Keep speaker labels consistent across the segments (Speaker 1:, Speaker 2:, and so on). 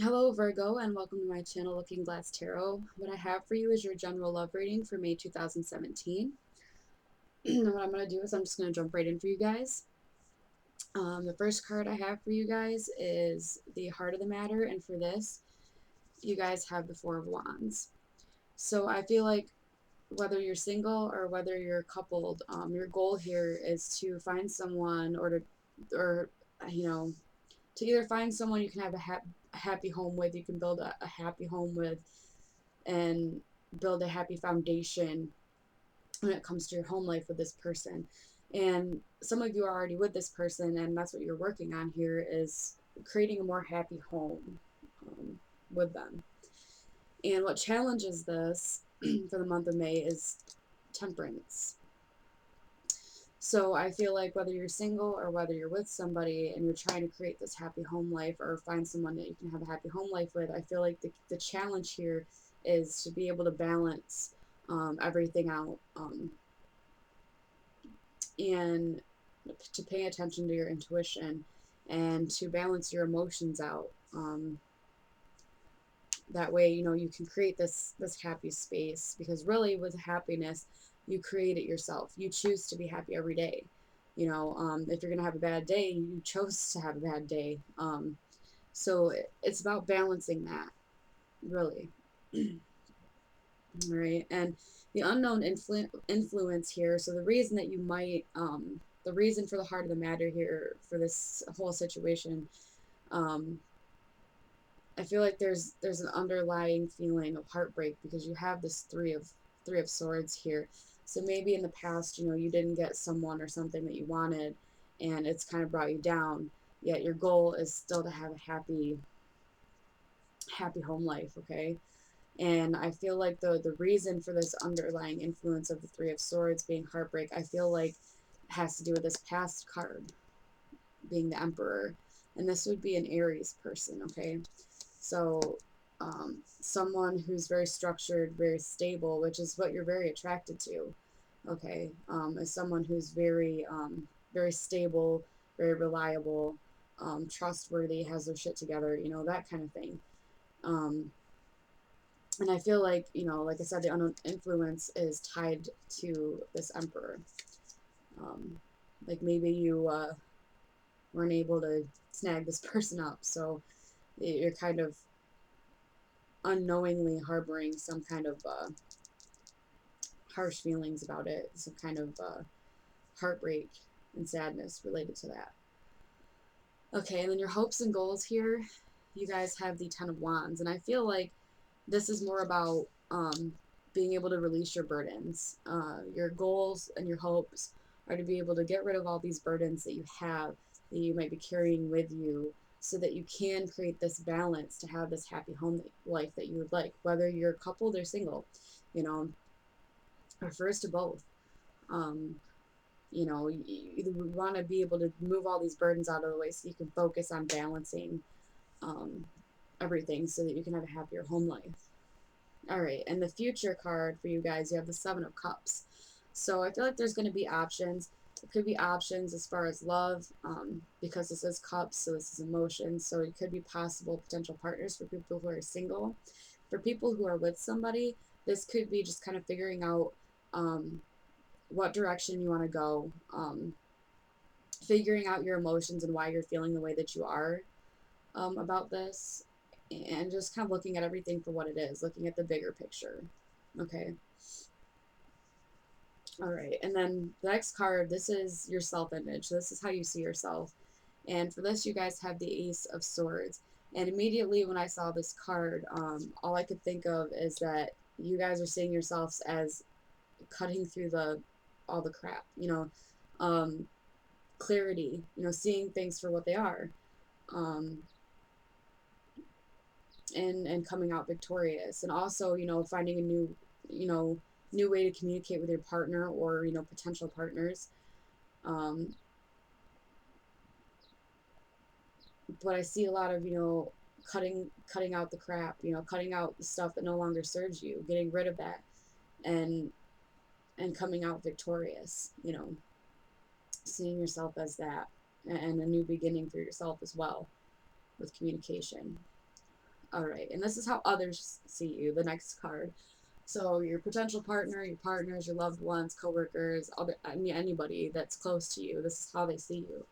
Speaker 1: Hello, Virgo, and welcome to my channel, Looking Glass Tarot. What I have for you is your general love reading for May 2017. And what I'm going to do is I'm just going to jump right in for you guys. The first card I have for you guys is the Heart of the Matter, and for this, you guys have the Four of Wands. So I feel like whether you're single or whether you're coupled, your goal here is to find someone or you know, to either find someone you can have a happy home with, you can build a happy home with, and build a happy foundation when it comes to your home life with this person. And some of you are already with this person, and that's what you're working on here is creating a more happy home with them. And what challenges this for the month of May is temperance. So I feel like whether you're single or whether you're with somebody and you're trying to create this happy home life or find someone that you can have a happy home life with, I feel like the challenge here is to be able to balance everything out, and to pay attention to your intuition and to balance your emotions out. That way, you can create this happy space, because really with happiness, you create it yourself. You choose to be happy every day. If you're gonna have a bad day, you chose to have a bad day. So it's about balancing that, really. All right, and the unknown influence here. So the reason that you might, the reason for the heart of the matter here for this whole situation, um, I feel like there's an underlying feeling of heartbreak because you have this three of swords here. So maybe in the past, you didn't get someone or something that you wanted, and it's kind of brought you down. Yet your goal is still to have a happy home life. Okay. And I feel like the reason for this underlying influence of the three of swords being heartbreak, I feel like has to do with this past card being the emperor, and this would be an Aries person. Okay. So someone who's very structured, very stable, which is what you're very attracted to, okay, is someone who's very stable, very reliable, trustworthy, has their shit together, that kind of thing. Um, and I feel like, like I said, the unknown influence is tied to this emperor. Um, like maybe you weren't able to snag this person up, so you're kind of unknowingly harboring some kind of harsh feelings about it, some kind of heartbreak and sadness related to that. Okay, and then your hopes and goals here, you guys have the Ten of Wands, and I feel like this is more about being able to release your burdens. Your goals and your hopes are to be able to get rid of all these burdens that you have, that you might be carrying with you, so that you can create this balance to have this happy home life that you would like, whether you're coupled or single, you know, refers to both. Um, you want to be able to move all these burdens out of the way so you can focus on balancing um, everything so that you can have a happier home life. All right, and the future card for you guys, you have the Seven of Cups. So I feel like there's going to be options. It could be options as far as love, because this is cups, so this is emotions. So it could be possible potential partners for people who are single. For people who are with somebody, this could be just kind of figuring out um, what direction you want to go, figuring out your emotions and why you're feeling the way that you are about this, and just kind of looking at everything for what it is, looking at the bigger picture. Okay. All right. And then the next card, this is your self image. This is how you see yourself. And for this, you guys have the Ace of Swords. And immediately when I saw this card, all I could think of is that you guys are seeing yourselves as cutting through all the crap, um, clarity, seeing things for what they are, um, and coming out victorious, and also, finding a you know new way to communicate with your partner or potential partners. um, but I see a lot of cutting out the crap, cutting out the stuff that no longer serves you, getting rid of that, and coming out victorious, seeing yourself as that, and a new beginning for yourself as well with communication. All right, and this is how others see you, the next card. So your potential partner, your partners, your loved ones, coworkers, other, I mean anybody that's close to you, this is how they see you.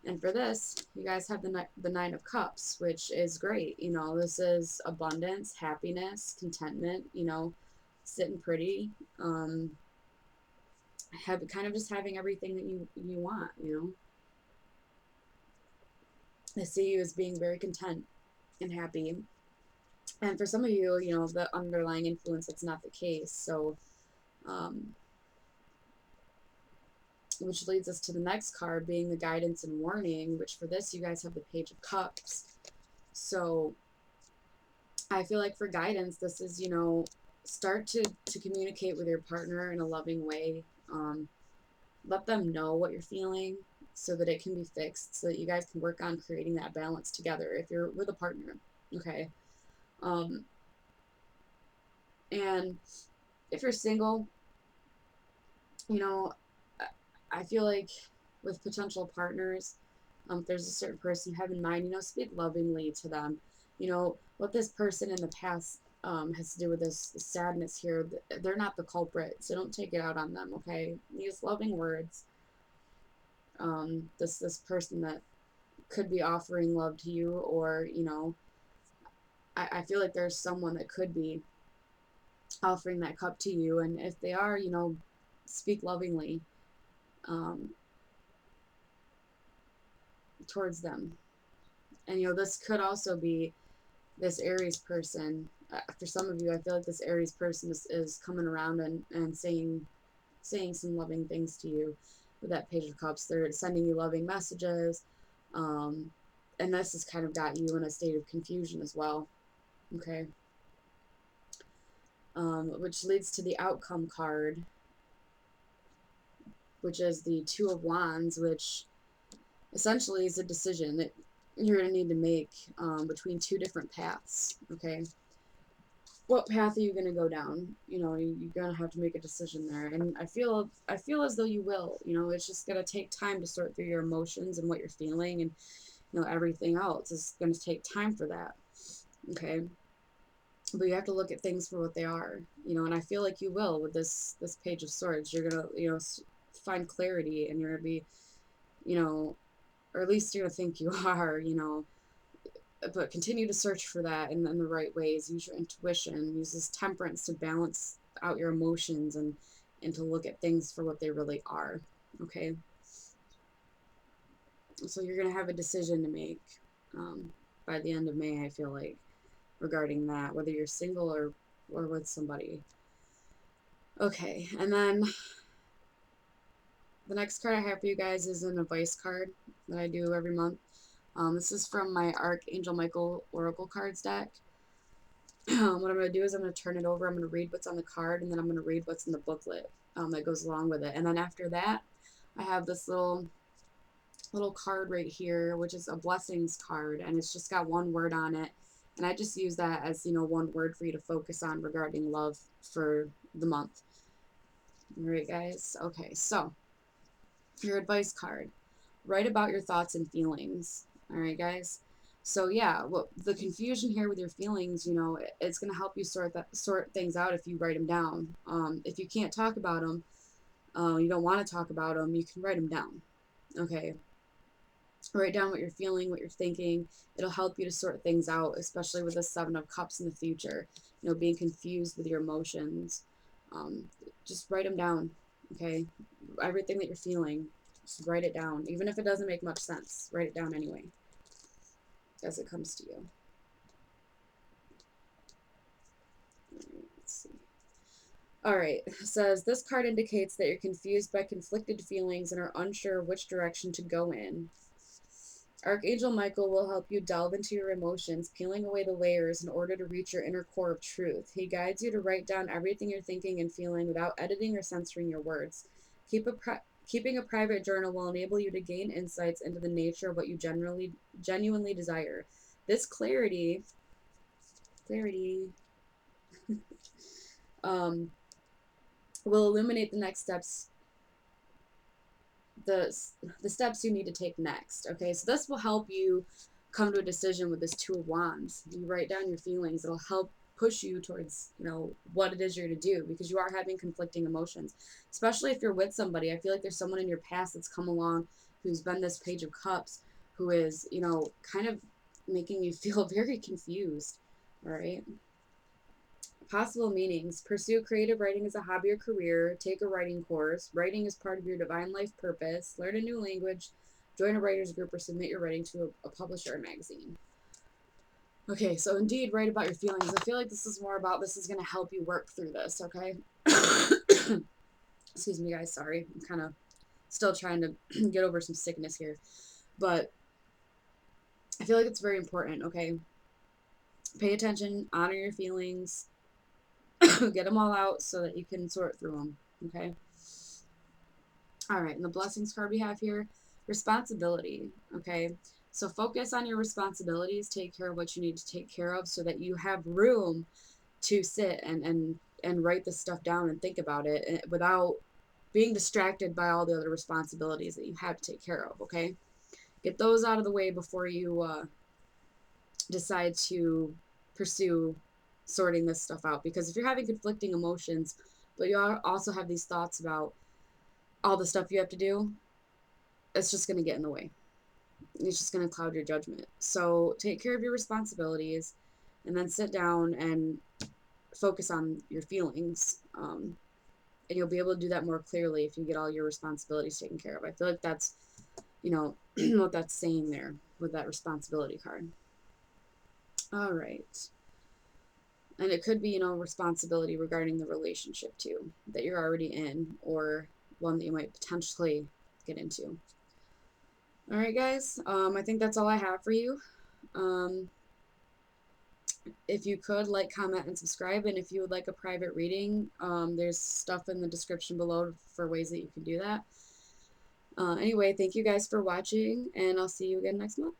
Speaker 1: And for this, you guys have the Nine of Cups, which is great. You know, this is abundance, happiness, contentment, you know, sitting pretty, um, have kind of just having everything that you want, you know. I see you as being very content and happy. And for some of you, you know, the underlying influence, that's not the case. So, um, which leads us to the next card being the guidance and warning, which for this, you guys have the Page of Cups. So I feel like for guidance, this is, you know, start to communicate with your partner in a loving way. Let them know what you're feeling so that it can be fixed, so that you guys can work on creating that balance together if you're with a partner. Okay. Um, and if you're single, you know, I feel like with potential partners, if there's a certain person you have in mind, you know, speak lovingly to them. You know, what this person in the past has to do with this sadness here, they're not the culprit, so don't take it out on them, okay? Use loving words. This person that could be offering love to you, or, you know, I feel like there's someone that could be offering that cup to you, and if they are, you know, speak lovingly um, towards them. And, you know, this could also be this Aries person. For some of you, I feel like this Aries person is coming around and saying some loving things to you with that Page of Cups. They're sending you loving messages. Um, and this has kind of got you in a state of confusion as well. Okay. Which leads to the outcome card, which is the Two of Wands, which essentially is a decision that you're going to need to make between two different paths. Okay. What path are you going to go down? You know, you're going to have to make a decision there. And I feel as though you will. You know, it's just going to take time to sort through your emotions and what you're feeling, and, you know, everything else is going to take time for that. Okay. But you have to look at things for what they are, you know, and I feel like you will with this Page of Swords. You're going to, you know, find clarity, and you're going to be, you know, or at least you're going to think you are, you know, but continue to search for that in the right ways. Use your intuition, use this temperance to balance out your emotions, and to look at things for what they really are. Okay. So you're going to have a decision to make by the end of May, I feel like, regarding that, whether you're single or with somebody. Okay. And then the next card I have for you guys is an advice card that I do every month. This is from my Archangel Michael Oracle cards deck. What I'm going to do is I'm going to turn it over. I'm going to read what's on the card, and then I'm going to read what's in the booklet that goes along with it. And then after that, I have this little card right here, which is a blessings card, and it's just got one word on it. And I just use that as, you know, one word for you to focus on regarding love for the month. All right, guys. Okay, so your advice card. Write about your thoughts and feelings. All right, guys. So yeah, what the confusion here with your feelings, you know, it's going to help you sort things out if you write them down. If you can't talk about them, you don't want to talk about them, you can write them down. Okay. Write down what you're feeling, what you're thinking. It'll help you to sort things out, especially with the Seven of Cups in the future. You know, being confused with your emotions. Just write them down. Okay. Everything that you're feeling, just write it down. Even if it doesn't make much sense, write it down anyway as it comes to you. All right, let's see. All right, it says this card indicates that you're confused by conflicted feelings and are unsure which direction to go in. Archangel Michael will help you delve into your emotions, peeling away the layers in order to reach your inner core of truth. He guides you to write down everything you're thinking and feeling without editing or censoring your words. Keeping a private journal will enable you to gain insights into the nature of what you genuinely desire. This clarity um, will illuminate the next steps, the steps you need to take next. Okay, so this will help you come to a decision with this Two of Wands. You write down your feelings. It'll help push you towards, what it is you're to do, because you are having conflicting emotions, especially if you're with somebody. I feel like there's someone in your past that's come along who's been this Page of Cups, who is, kind of making you feel very confused. All right. Possible meanings: pursue creative writing as a hobby or career, take a writing course, writing is part of your divine life purpose, learn a new language, join a writer's group, or submit your writing to a publisher or magazine. Okay, so indeed, write about your feelings. I feel like this is more about, this is going to help you work through this, okay? Excuse me, guys, sorry. I'm kind of still trying to get over some sickness here. But I feel like it's very important, okay? Pay attention, honor your feelings, get them all out so that you can sort through them, okay? All right, and the blessings card we have here, responsibility, okay? So focus on your responsibilities, take care of what you need to take care of so that you have room to sit and write this stuff down and think about it without being distracted by all the other responsibilities that you have to take care of, okay? Get those out of the way before you decide to pursue sorting this stuff out. Because if you're having conflicting emotions, but you also have these thoughts about all the stuff you have to do, it's just going to get in the way. It's just going to cloud your judgment. So take care of your responsibilities and then sit down and focus on your feelings. And you'll be able to do that more clearly if you get all your responsibilities taken care of. I feel like that's, what that's saying there with that responsibility card. All right. And it could be, responsibility regarding the relationship too, that you're already in, or one that you might potentially get into. All right, guys. I think that's all I have for you. If you could, like, comment, and subscribe. And if you would like a private reading, there's stuff in the description below for ways that you can do that. Anyway, thank you guys for watching, and I'll see you again next month.